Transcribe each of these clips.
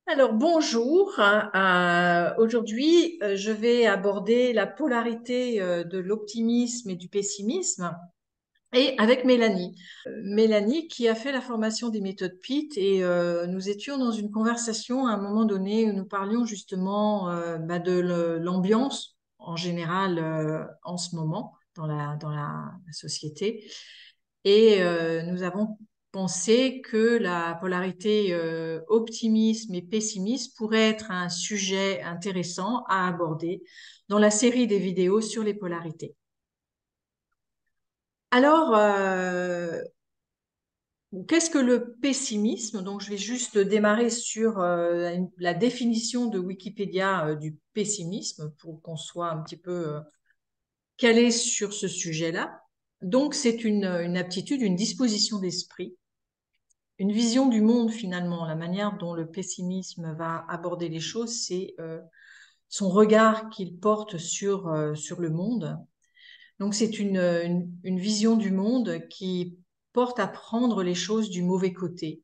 Alors bonjour. Aujourd'hui, je vais aborder la polarité de l'optimisme et du pessimisme et avec Mélanie. Mélanie qui a fait la formation des méthodes PIT et nous étions dans une conversation à un moment donné où nous parlions justement de l'ambiance en général en ce moment dans la société. Et nous avons pensé que la polarité optimisme et pessimisme pourrait être un sujet intéressant à aborder dans la série des vidéos sur les polarités. Alors, qu'est-ce que le pessimisme? Donc, je vais juste démarrer sur la définition de Wikipédia du pessimisme pour qu'on soit un petit peu calé sur ce sujet-là. Donc, c'est une aptitude, une disposition d'esprit, une vision du monde finalement. La manière dont le pessimisme va aborder les choses, c'est son regard qu'il porte sur le monde. Donc, c'est une vision du monde qui porte à prendre les choses du mauvais côté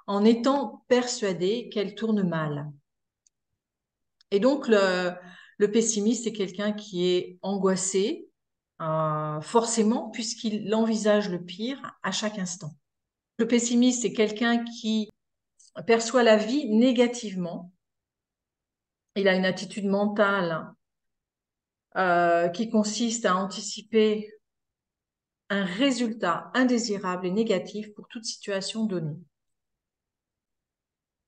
en étant persuadé qu'elles tournent mal. Et donc, le pessimiste, c'est quelqu'un qui est angoissé, forcément, puisqu'il envisage le pire à chaque instant. Le pessimiste, c'est quelqu'un qui perçoit la vie négativement. Il a une attitude mentale qui consiste à anticiper un résultat indésirable et négatif pour toute situation donnée.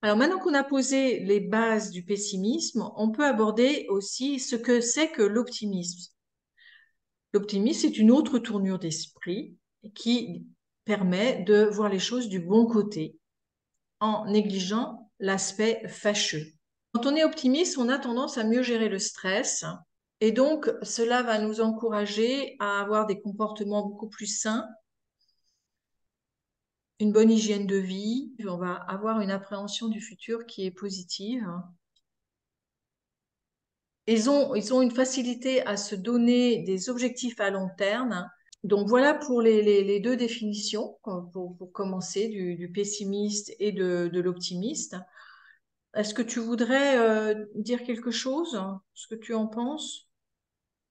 Alors maintenant qu'on a posé les bases du pessimisme, on peut aborder aussi ce que c'est que l'optimisme. L'optimisme, c'est une autre tournure d'esprit qui permet de voir les choses du bon côté en négligeant l'aspect fâcheux. Quand on est optimiste, on a tendance à mieux gérer le stress et donc cela va nous encourager à avoir des comportements beaucoup plus sains, une bonne hygiène de vie, on va avoir une appréhension du futur qui est positive. Ils ont une facilité à se donner des objectifs à long terme. Donc voilà pour les deux définitions, pour commencer, du pessimiste et de l'optimiste. Est-ce que tu voudrais dire quelque chose? Ce que tu en penses?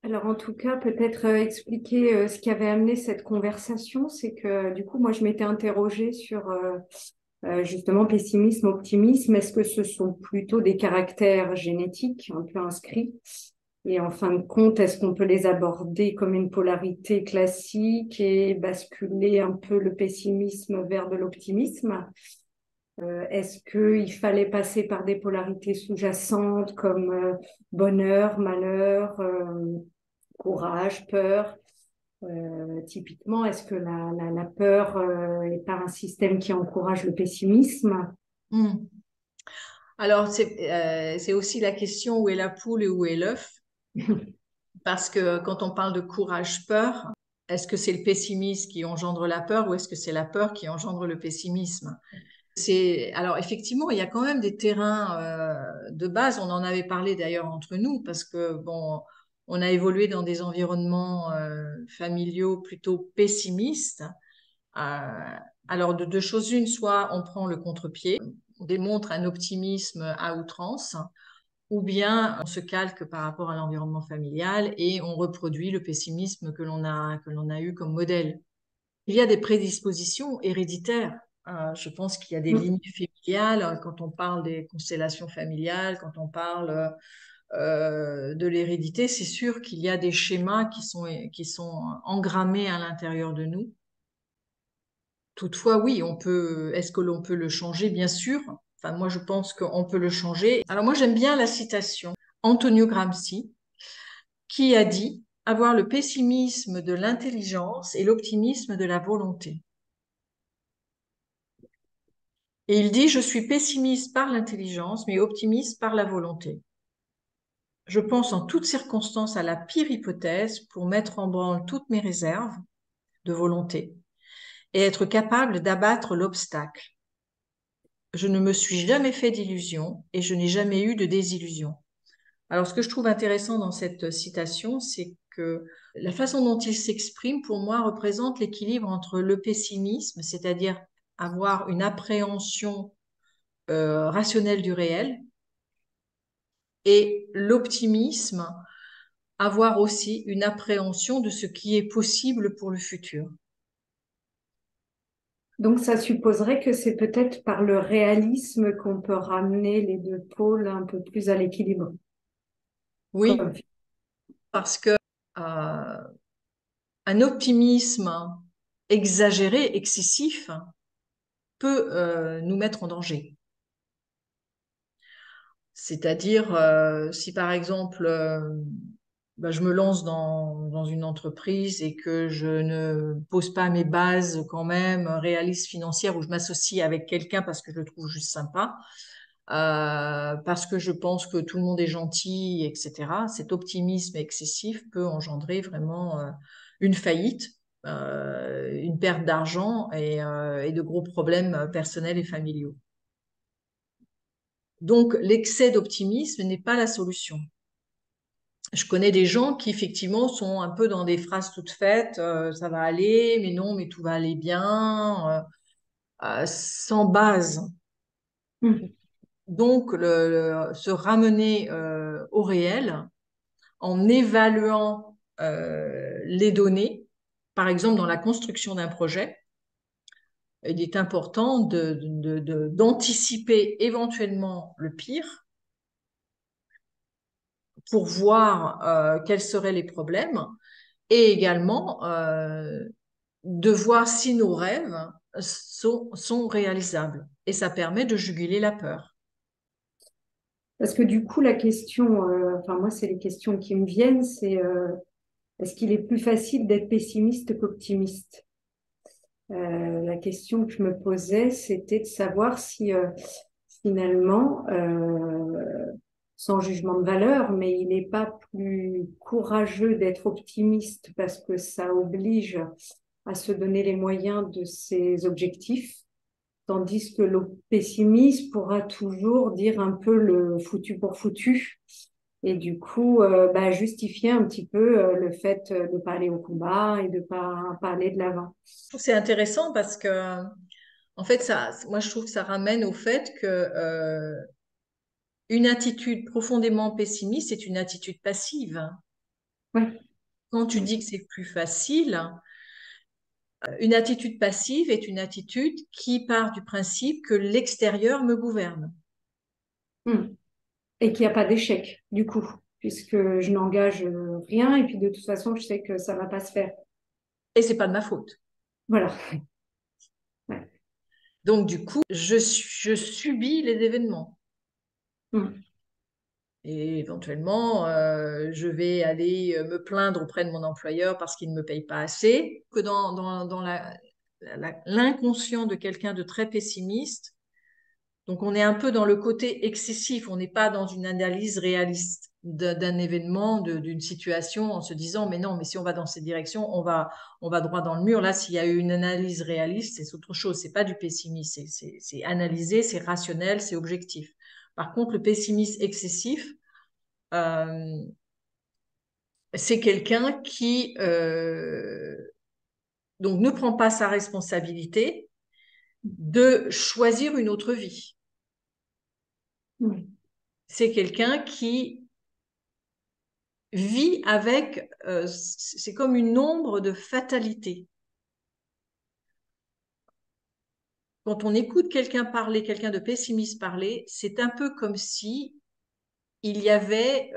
Alors en tout cas, peut-être expliquer ce qui avait amené cette conversation, c'est que du coup, moi, je m'étais interrogée sur justement pessimisme, optimisme. Est-ce que ce sont plutôt des caractères génétiques un peu inscrits? Et en fin de compte, est-ce qu'on peut les aborder comme une polarité classique et basculer un peu le pessimisme vers de l'optimisme? Est-ce qu'il fallait passer par des polarités sous-jacentes comme bonheur, malheur, courage, peur? Typiquement, est-ce que la peur est pas un système qui encourage le pessimisme? Hmm. Alors, c'est aussi la question où est la poule et où est l'œuf, parce que quand on parle de courage-peur, est-ce que c'est le pessimisme qui engendre la peur ou est-ce que c'est la peur qui engendre le pessimisme? Alors effectivement, il y a quand même des terrains de base. On en avait parlé d'ailleurs entre nous parce que bon, on a évolué dans des environnements familiaux plutôt pessimistes. Euh, alors de deux choses une, soit on prend le contre-pied, on démontre un optimisme à outrance, ou bien on se calque par rapport à l'environnement familial et on reproduit le pessimisme que l'on a eu comme modèle. Il y a des prédispositions héréditaires. Je pense qu'il y a des lignes familiales quand on parle des constellations familiales, quand on parle de l'hérédité, c'est sûr qu'il y a des schémas qui sont engrammés à l'intérieur de nous. Toutefois, oui, est-ce que l'on peut le changer? Bien sûr. Enfin, moi, je pense qu'on peut le changer. Alors, moi, j'aime bien la citation Antonio Gramsci qui a dit avoir le pessimisme de l'intelligence et l'optimisme de la volonté. Et il dit, je suis pessimiste par l'intelligence, mais optimiste par la volonté. Je pense en toutes circonstances à la pire hypothèse pour mettre en branle toutes mes réserves de volonté et être capable d'abattre l'obstacle. Je ne me suis jamais fait d'illusions et je n'ai jamais eu de désillusion. Alors, ce que je trouve intéressant dans cette citation, c'est que la façon dont il s'exprime, pour moi, représente l'équilibre entre le pessimisme, c'est-à-dire avoir une appréhension rationnelle du réel, et l'optimisme, avoir aussi une appréhension de ce qui est possible pour le futur. Donc, ça supposerait que c'est peut-être par le réalisme qu'on peut ramener les deux pôles un peu plus à l'équilibre. Oui, parce que euh, un optimisme exagéré, excessif, peut nous mettre en danger. C'est-à-dire, si par exemple, ben, je me lance dans une entreprise et que je ne pose pas mes bases quand même réalistes financières, où je m'associe avec quelqu'un parce que je le trouve juste sympa, parce que je pense que tout le monde est gentil, etc. Cet optimisme excessif peut engendrer vraiment une faillite, une perte d'argent et de gros problèmes personnels et familiaux. Donc, l'excès d'optimisme n'est pas la solution. Je connais des gens qui, effectivement, sont un peu dans des phrases toutes faites, ça va aller, mais non, mais tout va aller bien, sans base. Mm. Donc, se ramener au réel en évaluant les données, par exemple dans la construction d'un projet, il est important d'anticiper éventuellement le pire pour voir quels seraient les problèmes et également de voir si nos rêves sont réalisables. Et ça permet de juguler la peur. Parce que du coup, la question, enfin moi, c'est les questions qui me viennent, c'est est-ce qu'il est plus facile d'être pessimiste qu'optimiste? La question que je me posais, c'était de savoir si finalement, sans jugement de valeur, mais il n'est pas plus courageux d'être optimiste parce que ça oblige à se donner les moyens de ses objectifs, tandis que le pessimiste pourra toujours dire un peu le foutu pour foutu et du coup bah, justifier un petit peu le fait de ne pas aller au combat et de ne pas aller de l'avant. C'est intéressant parce que, en fait, moi, je trouve que ça ramène au fait que une attitude profondément pessimiste est une attitude passive. Ouais. Quand tu dis que c'est plus facile, une attitude passive est une attitude qui part du principe que l'extérieur me gouverne. Mm. Et qu'il n'y a pas d'échec, du coup, puisque je n'engage rien et puis de toute façon, je sais que ça ne va pas se faire. Et c'est pas de ma faute. Voilà. Ouais. Donc, du coup, je subis les événements. Mm. Et éventuellement, je vais aller me plaindre auprès de mon employeur parce qu'il ne me paye pas assez. Que dans l'inconscient de quelqu'un de très pessimiste, donc on est un peu dans le côté excessif, on n'est pas dans une analyse réaliste d'un événement, d'une situation en se disant, mais non, mais si on va dans cette direction, on va droit dans le mur. Là, s'il y a eu une analyse réaliste, c'est autre chose, c'est pas du pessimisme, c'est analysé, c'est rationnel, c'est objectif. Par contre, le pessimisme excessif, euh, c'est quelqu'un qui donc ne prend pas sa responsabilité de choisir une autre vie. Mm. C'est quelqu'un qui vit avec, c'est comme une ombre de fatalité. Quand on écoute quelqu'un parler, quelqu'un de pessimiste parler, c'est un peu comme si il y avait,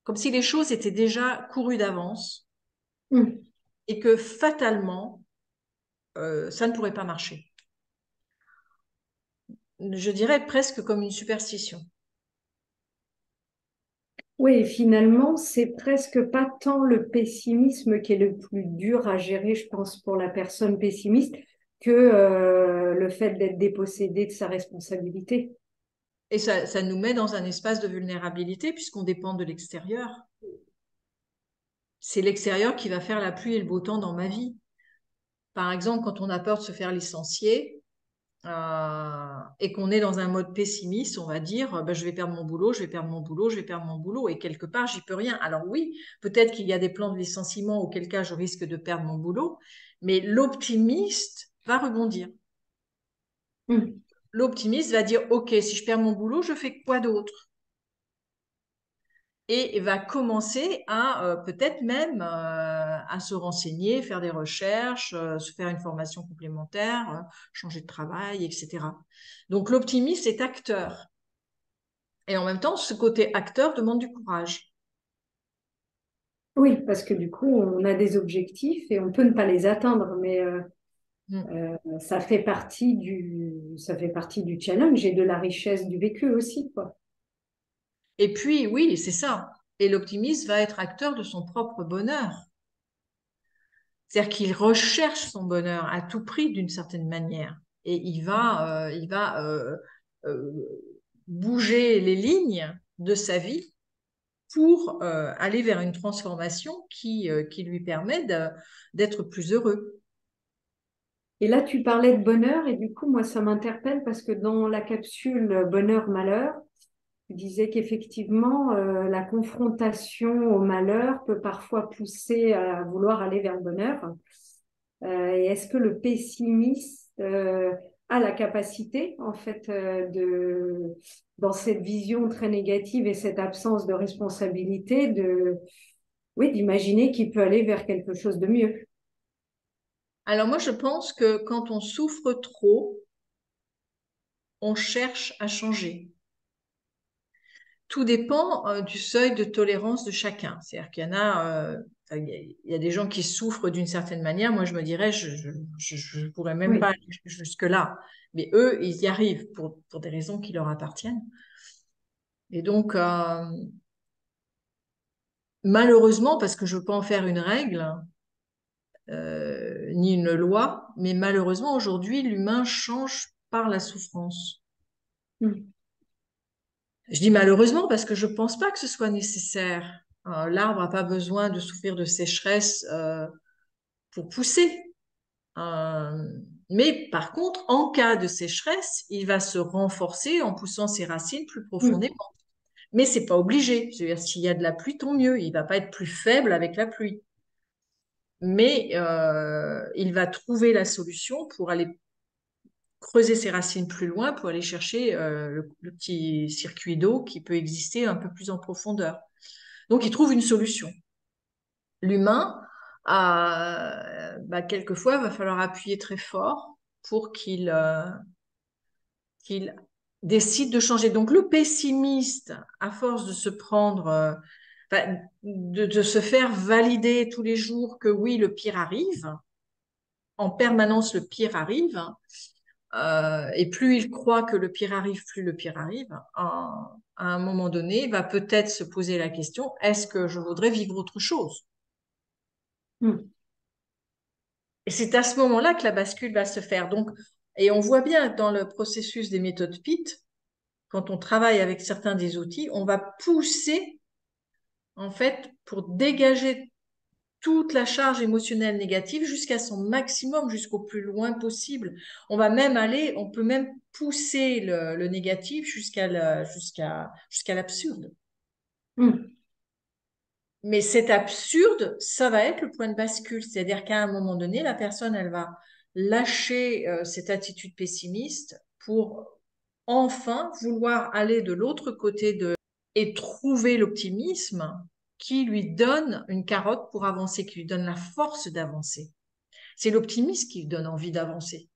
comme si les choses étaient déjà courues d'avance Mm. et que fatalement, ça ne pourrait pas marcher. Je dirais presque comme une superstition. Oui, finalement, c'est presque pas tant le pessimisme qui est le plus dur à gérer, je pense, pour la personne pessimiste, que le fait d'être dépossédé de sa responsabilité. Et ça nous met dans un espace de vulnérabilité puisqu'on dépend de l'extérieur. C'est l'extérieur qui va faire la pluie et le beau temps dans ma vie. Par exemple, quand on a peur de se faire licencier et qu'on est dans un mode pessimiste, on va dire je vais perdre mon boulot, je vais perdre mon boulot, je vais perdre mon boulot, et quelque part, j'y peux rien. Alors oui, peut-être qu'il y a des plans de licenciement, auquel cas je risque de perdre mon boulot, mais l'optimiste va rebondir. Mm. l'optimiste va dire, OK, si je perds mon boulot, je fais quoi d'autre? Et va commencer à peut-être même à se renseigner, faire des recherches, se faire une formation complémentaire, changer de travail, etc. Donc l'optimiste est acteur. Et en même temps, ce côté acteur demande du courage. Oui, parce que du coup, on a des objectifs et on peut ne pas les atteindre, mais Mm. ça fait partie du challenge et de la richesse du vécu aussi, quoi. Et puis, oui, c'est ça. Et l'optimiste va être acteur de son propre bonheur. C'est-à-dire qu'il recherche son bonheur à tout prix d'une certaine manière. Et il va euh, bouger les lignes de sa vie pour aller vers une transformation qui lui permet d'être plus heureux. Et là, tu parlais de bonheur et du coup, moi, ça m'interpelle parce que dans la capsule bonheur-malheur, tu disais qu'effectivement, la confrontation au malheur peut parfois pousser à vouloir aller vers le bonheur. Et est-ce que le pessimiste a la capacité, en fait, dans cette vision très négative et cette absence de responsabilité, oui, d'imaginer qu'il peut aller vers quelque chose de mieux? Alors moi, je pense que quand on souffre trop, on cherche à changer. Tout dépend du seuil de tolérance de chacun. C'est-à-dire qu'il y en a, enfin, il y a des gens qui souffrent d'une certaine manière. Moi, je me dirais, je pourrais même pas Oui. aller jusque-là. Mais eux, ils y arrivent pour des raisons qui leur appartiennent. Et donc, malheureusement, parce que je veux pas en faire une règle, ni une loi, mais malheureusement, aujourd'hui, l'humain change par la souffrance. Mm. Je dis malheureusement parce que je pense pas que ce soit nécessaire. L'arbre n'a pas besoin de souffrir de sécheresse pour pousser. Euh, mais par contre, en cas de sécheresse, il va se renforcer en poussant ses racines plus Mm. profondément. Mais c'est pas obligé. C'est-à-dire, s'il y a de la pluie, tant mieux. Il va pas être plus faible avec la pluie. Mais il va trouver la solution pour aller creuser ses racines plus loin, pour aller chercher le petit circuit d'eau qui peut exister un peu plus en profondeur. Donc, il trouve une solution. L'humain, quelquefois, va falloir appuyer très fort pour qu'il décide de changer. Donc, le pessimiste, à force de se prendre, de se faire valider tous les jours que oui, le pire arrive, en permanence, le pire arrive, et plus il croit que le pire arrive, plus le pire arrive, à un moment donné, il va peut-être se poser la question, est-ce que je voudrais vivre autre chose? Mm. Et c'est à ce moment-là que la bascule va se faire. Donc, et on voit bien dans le processus des méthodes PIT, quand on travaille avec certains des outils, on va pousser, en fait, pour dégager toute la charge émotionnelle négative jusqu'à son maximum, jusqu'au plus loin possible. On peut même pousser le négatif jusqu'à l'absurde. Mm. Mais cet absurde, ça va être le point de bascule. C'est-à-dire qu'à un moment donné, la personne, elle va lâcher cette attitude pessimiste pour enfin vouloir aller de l'autre côté et trouver l'optimisme qui lui donne une carotte pour avancer, qui lui donne la force d'avancer. C'est l'optimisme qui lui donne envie d'avancer.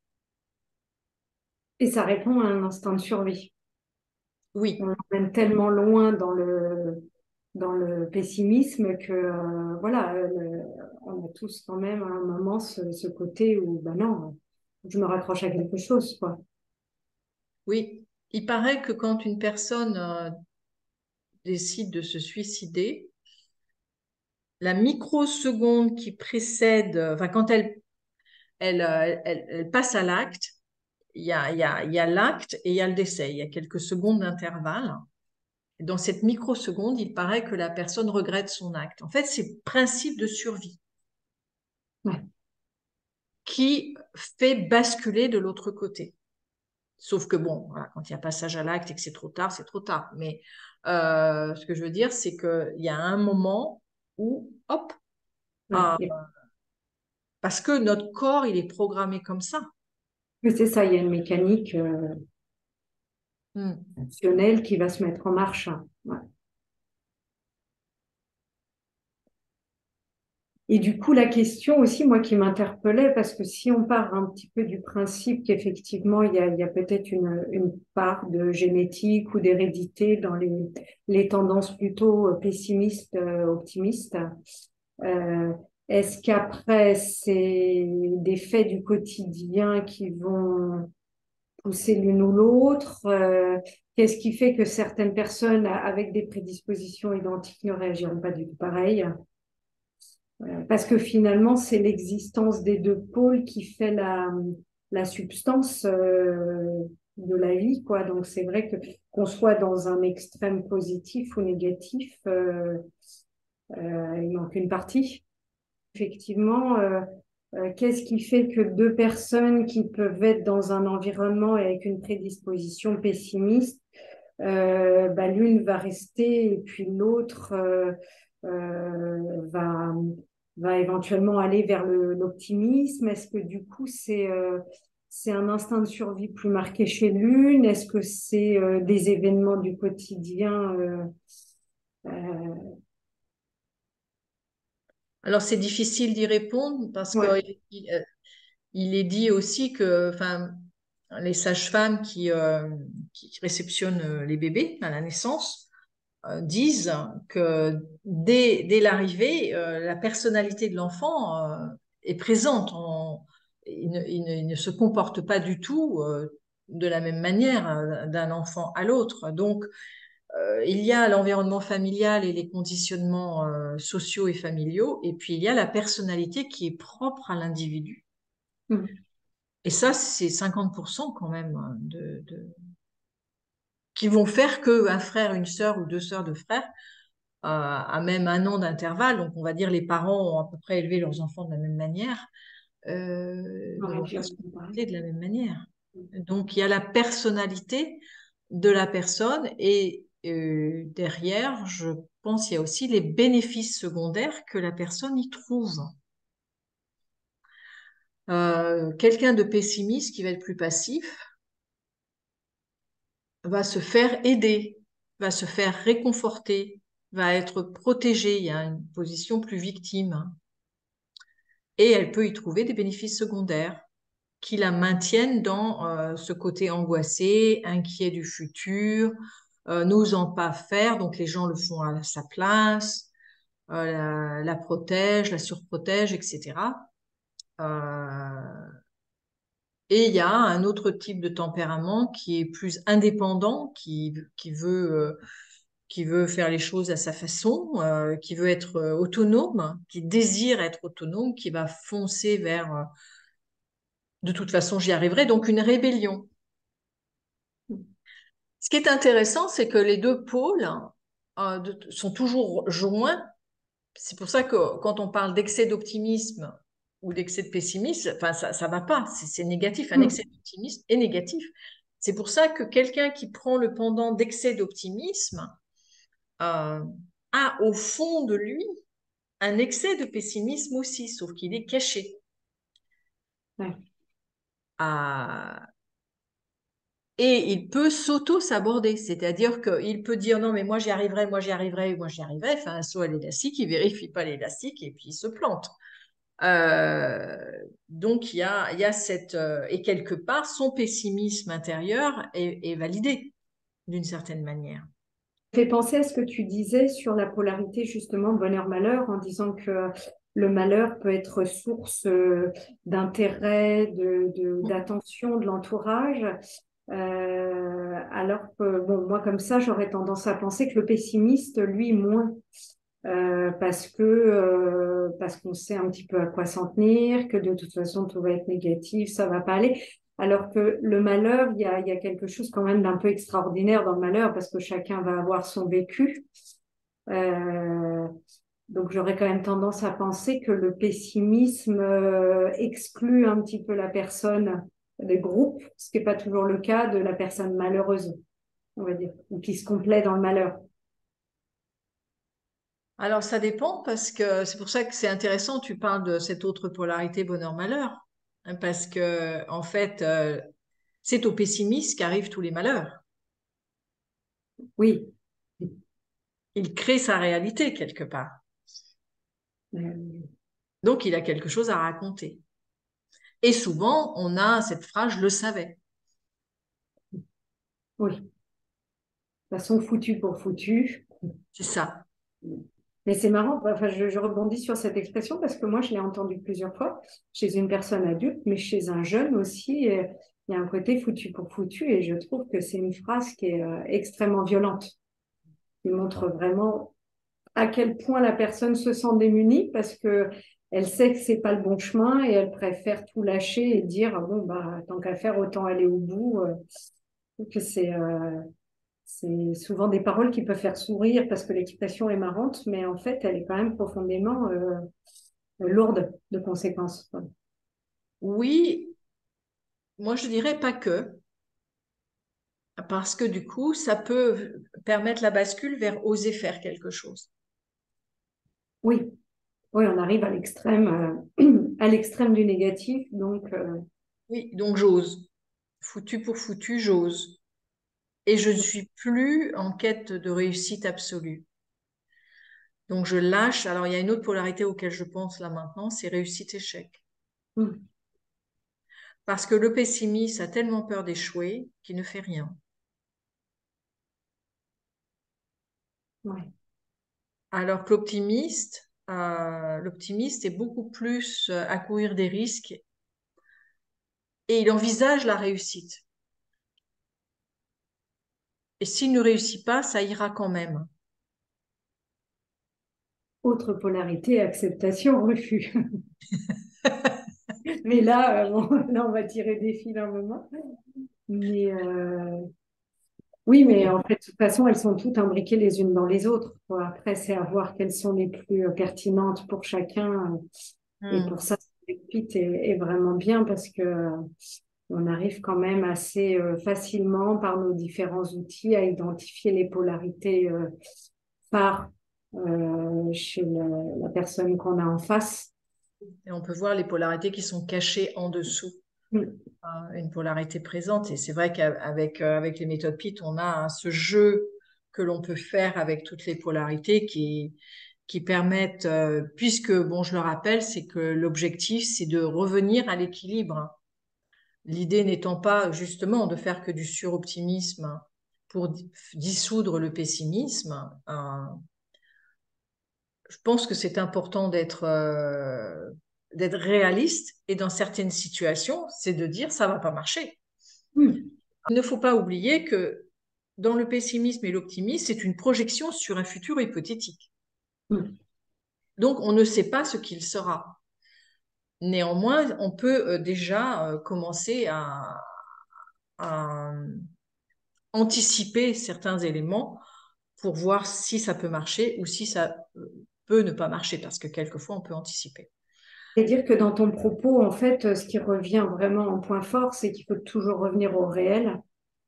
Et ça répond à un instinct de survie. On Oui, l'emmène tellement loin dans le pessimisme que voilà, on a tous quand même à un moment ce côté où, ben non, je me raccroche à quelque chose, quoi. oui. Il paraît que quand une personne décide de se suicider, la microseconde qui précède, enfin quand elle passe à l'acte, il y a l'acte et il y a le décès. Il y a quelques secondes d'intervalle. Et dans cette microseconde, il paraît que la personne regrette son acte. En fait, c'est le principe de survie Ouais. qui fait basculer de l'autre côté. Sauf que bon, voilà, quand il y a passage à l'acte et que c'est trop tard, c'est trop tard. Mais ce que je veux dire, c'est qu'il y a un moment où, hop, Ouais. euh, parce que notre corps, il est programmé comme ça. Mais c'est ça, il y a une mécanique. émotionnel qui va se mettre en marche. Ouais. Et du coup, la question aussi, moi, qui m'interpellait, parce que si on part un petit peu du principe qu'effectivement, il y a peut-être une part de génétique ou d'hérédité dans les tendances plutôt pessimistes, optimistes, euh, est-ce qu'après, c'est des faits du quotidien qui vont pousser l'une ou l'autre? Qu'est-ce qui fait que certaines personnes avec des prédispositions identiques ne réagiront pas du tout pareil? Parce que finalement, c'est l'existence des deux pôles qui fait la substance de la vie, quoi. Donc, c'est vrai que qu'on soit dans un extrême positif ou négatif, il manque une partie. Effectivement, qu'est-ce qui fait que deux personnes qui peuvent être dans un environnement avec une prédisposition pessimiste, bah, l'une va rester et puis l'autre va va éventuellement aller vers l'optimisme? Est-ce que du coup c'est un instinct de survie plus marqué chez l'une? Est-ce que c'est des événements du quotidien euh, Alors, c'est difficile d'y répondre parce que ouais. il est dit aussi que, enfin, les sages-femmes qui réceptionnent les bébés à la naissance disent que dès l'arrivée, la personnalité de l'enfant est présente. Il ne se comporte pas du tout de la même manière d'un enfant à l'autre. Donc, il y a l'environnement familial et les conditionnements sociaux et familiaux, et puis il y a la personnalité qui est propre à l'individu. Mm. Et ça, c'est 50% quand même qui vont faire qu'un frère, une sœur ou deux sœurs de frères, à même 1 an d'intervalle, donc on va dire les parents ont à peu près élevé leurs enfants de la même manière, On ne vont pas réagira se pareil. comporter de la même manière. Donc il y a la personnalité de la personne et derrière, je pense, il y a aussi les bénéfices secondaires que la personne y trouve. Quelqu'un de pessimiste qui va être plus passif va se faire aider, va se faire réconforter, va être protégé. Il y a une position plus victime. Et elle peut y trouver des bénéfices secondaires qui la maintiennent dans ce côté angoissé, inquiet du futur, n'osant pas faire, donc les gens le font à sa place, la protègent, la surprotègent, etc. Euh, et il y a un autre type de tempérament qui est plus indépendant, qui veut faire les choses à sa façon, qui veut être autonome, qui désire être autonome, qui va foncer vers de toute façon j'y arriverai, donc une rébellion. Ce qui est intéressant, c'est que les deux pôles sont toujours joints. C'est pour ça que quand on parle d'excès d'optimisme ou d'excès de pessimisme, enfin ça va pas, c'est négatif. Un excès Mm. d'optimisme est négatif. C'est pour ça que quelqu'un qui prend le pendant d'excès d'optimisme euh, a au fond de lui un excès de pessimisme aussi, sauf qu'il est caché. Ouais. Ah, et il peut s'auto-saborder, c'est-à-dire qu'il peut dire non, mais moi j'y arriverai, moi j'y arriverai, moi j'y arriverai, enfin un saut à l'élastique, il vérifie pas l'élastique et puis il se plante. Euh, donc il y a cette et quelque part son pessimisme intérieur est validé d'une certaine manière. Fait penser à ce que tu disais sur la polarité justement bonheur-malheur en disant que le malheur peut être source d'intérêt, d'attention de l'entourage. Alors que, bon, moi, comme ça, j'aurais tendance à penser que le pessimiste, lui, moins. Parce qu'on sait un petit peu à quoi s'en tenir, que de toute façon, tout va être négatif, ça va pas aller. Alors que le malheur, il y a quelque chose quand même d'un peu extraordinaire dans le malheur, parce que chacun va avoir son vécu. Euh, donc, j'aurais quand même tendance à penser que le pessimisme exclut un petit peu la personne des groupes, ce qui n'est pas toujours le cas de la personne malheureuse, on va dire, ou qui se complaît dans le malheur. Alors ça dépend parce que c'est pour ça que c'est intéressant, tu parles de cette autre polarité bonheur-malheur, hein, parce que en fait c'est au pessimiste qu'arrivent tous les malheurs. Oui. Il crée sa réalité quelque part. Euh, Donc, il a quelque chose à raconter. Et souvent, on a cette phrase, je le savais. oui. De toute façon, foutu pour foutu. C'est ça. Mais c'est marrant, enfin, je rebondis sur cette expression parce que moi, je l'ai entendue plusieurs fois chez une personne adulte, mais chez un jeune aussi. Il y a un côté foutu pour foutu et je trouve que c'est une phrase qui est extrêmement violente. Qui montre vraiment à quel point la personne se sent démunie parce que elle sait que c'est pas le bon chemin et elle préfère tout lâcher et dire ah bon bah tant qu'à faire autant aller au bout. Que c'est souvent des paroles qui peuvent faire sourire parce que l'expression est marrante, mais en fait elle est quand même profondément lourde de conséquences. Oui, moi je dirais pas que, parce que du coup, ça peut permettre la bascule vers oser faire quelque chose. Oui, oui, on arrive à l'extrême du négatif, donc Oui, donc j'ose. Foutu pour foutu, j'ose. Et je ne suis plus en quête de réussite absolue. Donc je lâche. Alors il y a une autre polarité auquel je pense là maintenant, c'est réussite-échec. mm, Parce que le pessimiste a tellement peur d'échouer qu'il ne fait rien. ouais. Alors que l'optimiste est beaucoup plus à courir des risques et il envisage la réussite. Et s'il ne réussit pas, ça ira quand même. Autre polarité, acceptation, refus. Mais là, bon, là, on va tirer des fils un moment. Mais oui, mais Oui. en fait, de toute façon, elles sont toutes imbriquées les unes dans les autres, quoi. Après, c'est à voir quelles sont les plus pertinentes pour chacun. Et Hmm. pour ça, le fit est vraiment bien parce que on arrive quand même assez facilement par nos différents outils à identifier les polarités par chez la personne qu'on a en face. Et on peut voir les polarités qui sont cachées en dessous, Mm. une polarité présente. Et c'est vrai avec les méthodes PIT, on a ce jeu que l'on peut faire avec toutes les polarités qui permettent, puisque, bon, je le rappelle, c'est que l'objectif, c'est de revenir à l'équilibre. L'idée n'étant pas justement de faire que du suroptimisme pour dissoudre le pessimisme. Je pense que c'est important d'être réaliste et dans certaines situations, c'est de dire ça va pas marcher. Mm. Il ne faut pas oublier que dans le pessimisme et l'optimisme, c'est une projection sur un futur hypothétique. Mm. Donc on ne sait pas ce qu'il sera. Néanmoins, on peut déjà commencer à anticiper certains éléments pour voir si ça peut marcher ou si ça peut ne pas marcher, parce que quelquefois on peut anticiper. C'est-à-dire que dans ton propos, en fait, ce qui revient vraiment en point fort, c'est qu'il faut toujours revenir au réel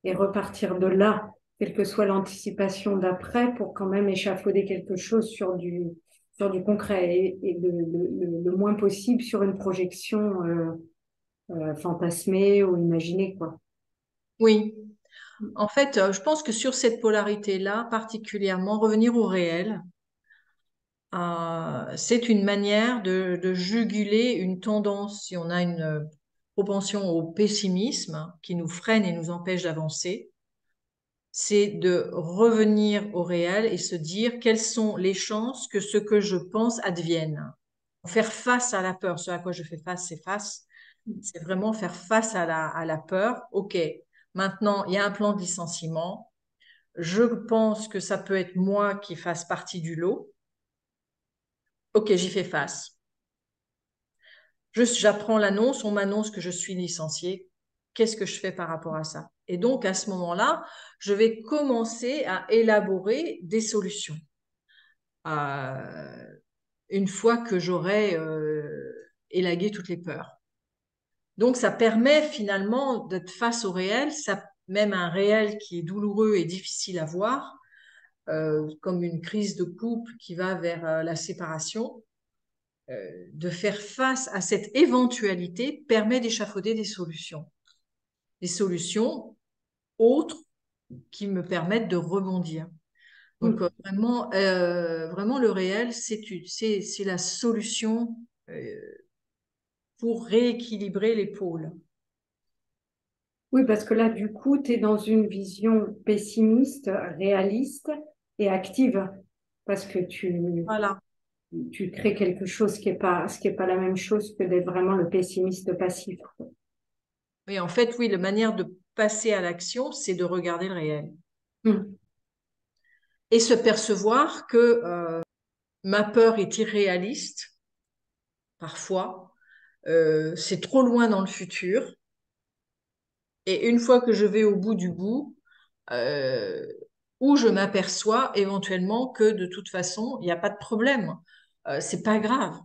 et repartir de là, quelle que soit l'anticipation d'après, pour quand même échafauder quelque chose sur du concret et le moins possible sur une projection fantasmée ou imaginée, quoi. Oui, en fait, je pense que sur cette polarité-là, particulièrement, revenir au réel, c'est une manière de juguler une tendance, si on a une propension au pessimisme qui nous freine et nous empêche d'avancer, c'est de revenir au réel et se dire quelles sont les chances que ce que je pense advienne. Faire face à la peur, ce à quoi je fais face, c'est vraiment faire face à la peur. OK, maintenant, il y a un plan de licenciement. Je pense que ça peut être moi qui fasse partie du lot. Ok, j'y fais face. J'apprends l'annonce, on m'annonce que je suis licenciée. Qu'est-ce que je fais par rapport à ça? Et donc, à ce moment-là, je vais commencer à élaborer des solutions. Euh, une fois que j'aurai élagué toutes les peurs. Donc, ça permet finalement d'être face au réel, ça, même un réel qui est douloureux et difficile à voir, comme une crise de couple qui va vers la séparation, de faire face à cette éventualité permet d'échafauder des solutions. Des solutions autres qui me permettent de rebondir. Donc vraiment le réel, c'est la solution pour rééquilibrer les pôles. Oui, parce que là, du coup, tu es dans une vision pessimiste, réaliste et active, parce que Voilà. tu crées quelque chose ce qui est pas la même chose que d'être vraiment le pessimiste passif. Et en fait, oui, la manière de passer à l'action, c'est de regarder le réel Mm. et se percevoir que ma peur est irréaliste parfois, c'est trop loin dans le futur. Et une fois que je vais au bout du bout, euh, où je m'aperçois éventuellement que de toute façon, il n'y a pas de problème. C'est pas grave.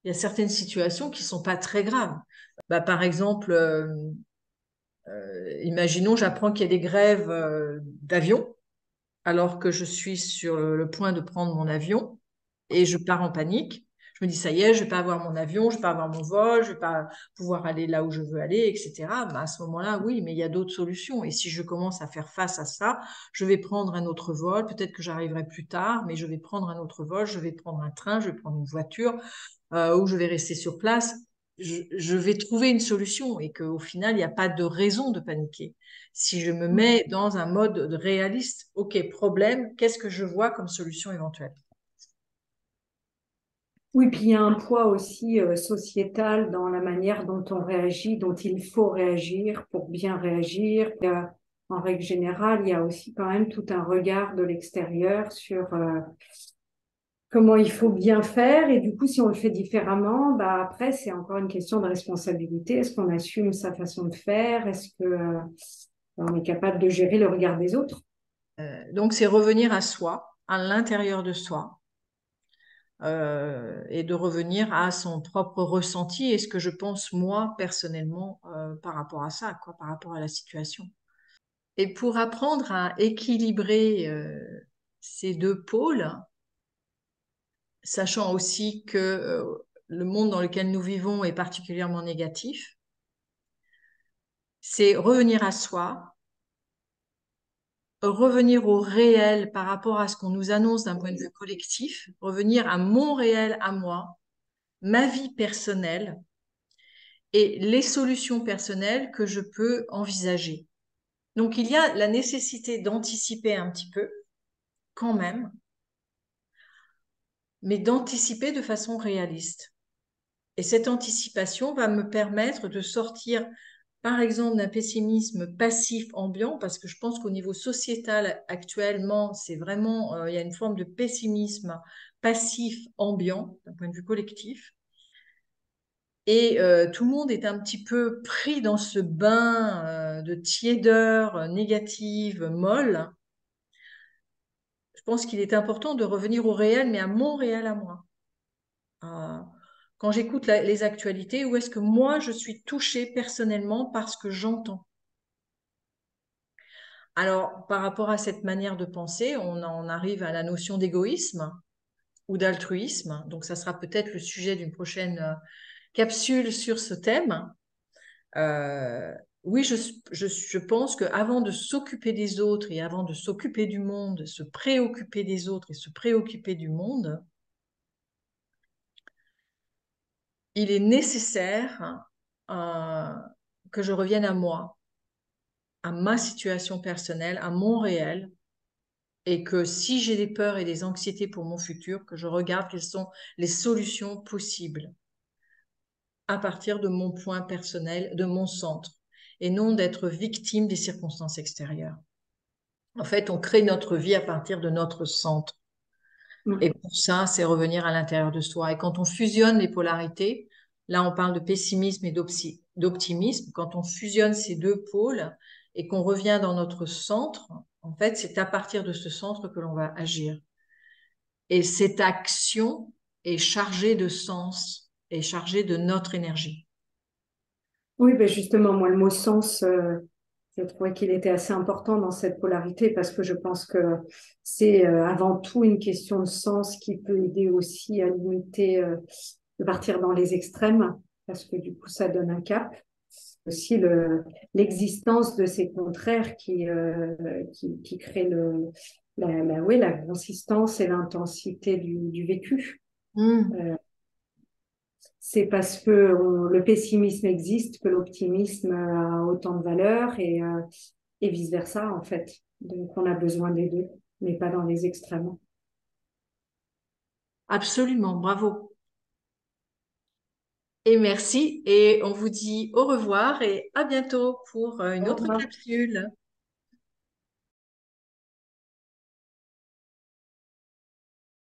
Il y a certaines situations qui sont pas très graves. Bah, par exemple, imaginons, j'apprends qu'il y a des grèves d'avions alors que je suis sur le point de prendre mon avion et je pars en panique. Je me dis, ça y est, je vais pas avoir mon avion, je vais pas avoir mon vol, je vais pas pouvoir aller là où je veux aller, etc. Mais à ce moment-là, oui, mais il y a d'autres solutions. Et si je commence à faire face à ça, je vais prendre un autre vol. Peut-être que j'arriverai plus tard, mais je vais prendre un autre vol, je vais prendre un train, je vais prendre une voiture, ou je vais rester sur place. Je vais trouver une solution et qu'au final, il n'y a pas de raison de paniquer. Si je me mets dans un mode réaliste, OK, problème, qu'est-ce que je vois comme solution éventuelle? Oui, puis il y a un poids aussi sociétal dans la manière dont on réagit, dont il faut réagir pour bien réagir. En règle générale, il y a aussi quand même tout un regard de l'extérieur sur comment il faut bien faire. Et du coup, si on le fait différemment, bah après, c'est encore une question de responsabilité. Est-ce qu'on assume sa façon de faire? Est-ce que on est capable de gérer le regard des autres? Donc, c'est revenir à soi, à l'intérieur de soi, et de revenir à son propre ressenti et ce que je pense moi personnellement par rapport à ça, quoi, par rapport à la situation. Et pour apprendre à équilibrer ces deux pôles, sachant aussi que le monde dans lequel nous vivons est particulièrement négatif, c'est revenir à soi, revenir au réel par rapport à ce qu'on nous annonce d'un point de vue collectif, revenir à mon réel à moi, ma vie personnelle et les solutions personnelles que je peux envisager. Donc il y a la nécessité d'anticiper un petit peu, quand même, mais d'anticiper de façon réaliste. Et cette anticipation va me permettre de sortir, par exemple, d'un pessimisme passif ambiant, parce que je pense qu'au niveau sociétal actuellement, c'est vraiment, il y a une forme de pessimisme passif ambiant, d'un point de vue collectif. Et tout le monde est un petit peu pris dans ce bain de tiédeur négative, molle. Je pense qu'il est important de revenir au réel, mais à mon réel à moi. Euh, Quand j'écoute les actualités, où est-ce que moi je suis touchée personnellement par ce que j'entends? Alors, par rapport à cette manière de penser, on en arrive à la notion d'égoïsme ou d'altruisme. Donc, ça sera peut-être le sujet d'une prochaine capsule sur ce thème. Euh, oui, je pense qu'avant de s'occuper des autres et avant de s'occuper du monde, se préoccuper des autres et se préoccuper du monde, il est nécessaire euh, que je revienne à moi, à ma situation personnelle, à mon réel, et que si j'ai des peurs et des anxiétés pour mon futur, que je regarde quelles sont les solutions possibles à partir de mon point personnel, de mon centre, et non d'être victime des circonstances extérieures. En fait, on crée notre vie à partir de notre centre. Et Mm. pour ça, c'est revenir à l'intérieur de soi. Et quand on fusionne les polarités, là, on parle de pessimisme et d'optimisme. Quand on fusionne ces deux pôles et qu'on revient dans notre centre, en fait, c'est à partir de ce centre que l'on va agir. Et cette action est chargée de sens, est chargée de notre énergie. Oui, ben justement, moi, le mot sens, je trouvais qu'il était assez important dans cette polarité parce que je pense que c'est avant tout une question de sens qui peut aider aussi à limiter, de partir dans les extrêmes parce que du coup, ça donne un cap. aussi l'existence de ces contraires qui créent ouais, la consistance et l'intensité du vécu. Hmm. C'est parce que le pessimisme existe que l'optimisme a autant de valeur et vice-versa, en fait. Donc, on a besoin des deux, mais pas dans les extrêmes. Absolument, bravo. Et merci. Et on vous dit au revoir et à bientôt pour une Au autre revoir. capsule.